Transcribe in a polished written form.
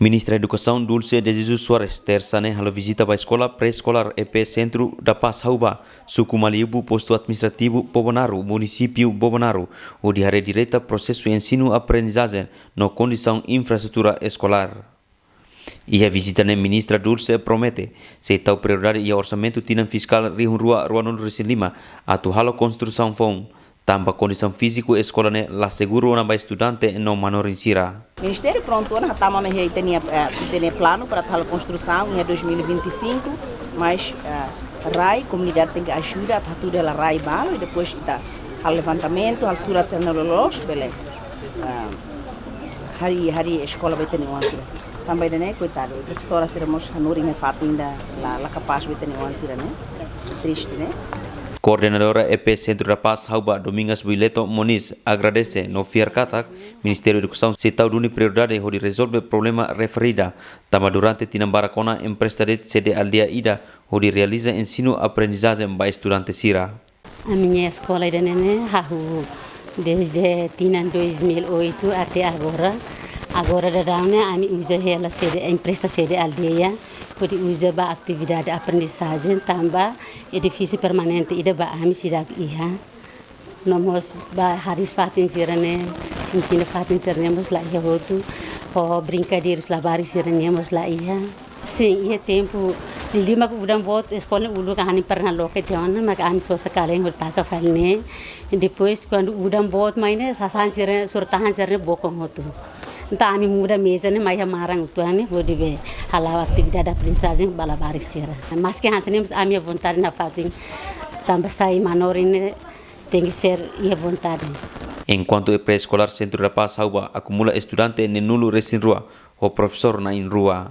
Ministra Educação Dulce de Jesus Soares tersane halo visita ba escola pré-escolar EP Centro da Paz Hauba, suku Malibu, posto administrativo Bobonaru, município Bobonaru, onde hare direta processo ensino-aprendizagem no condição infraestrutura escolar. E a visita da ministra Dulce promete, se tal prioridade e orçamento tinam fiscal Rihun Rua Ruanul Resin Lima, atu halo construção fong, tamba condição físico escola ne la seguro na ba estudante no manorinsira. Ministério pronto, nós estamos a plano para tal construção em 2025, mas RAI, comunidade tem que ajudar a tudo ela RAI balo e depois está o levantamento, a surat tecnológica, beleza. Hari escola vai ter nuance. Também né, coitado, a professora seremos hanuring fato ainda lá capaz vai ter nuance, né? Triste, né? Coordenadora EP Centro da Paz Hauba Domingas Buileto Moniz agradece no fiar katak Ministério da Educação se tal duni prioridade de resolver problema referida tama durante tinambara kona emprestado sede aldeia ida onde realiza ensino aprendizagem para estudantes sira. A minha escola ida nene desde 2008 até agora. Agora dadamne ami usa ela sede empresta sede aldeia pode usa ba atividade aprendizagem tamba edifício permanente ida ba ami sidak iha nomos ba haris fatin sirane sintina fatin sirane mos la iha hotu ho brincadeiras lavari sirane mos la iha sim ia tempo lima udam bot escola ulu kahani pernah loke tiona mak ami sosa kaleng hota ka falne depois quando udam bot maine sasan sirane surtahan sirane bokong hotu. Entah kami muda meza ni maya marang tuane bodi be halau atividade aprendizagem balabarik sira. Mas que hansene ami vontade na fating tambah sai manorin tem que ser ia vontade. Enquanto o pré-escolar Centro da Paz Hauba acumula estudante en nulo resin rua, o professor na in rua.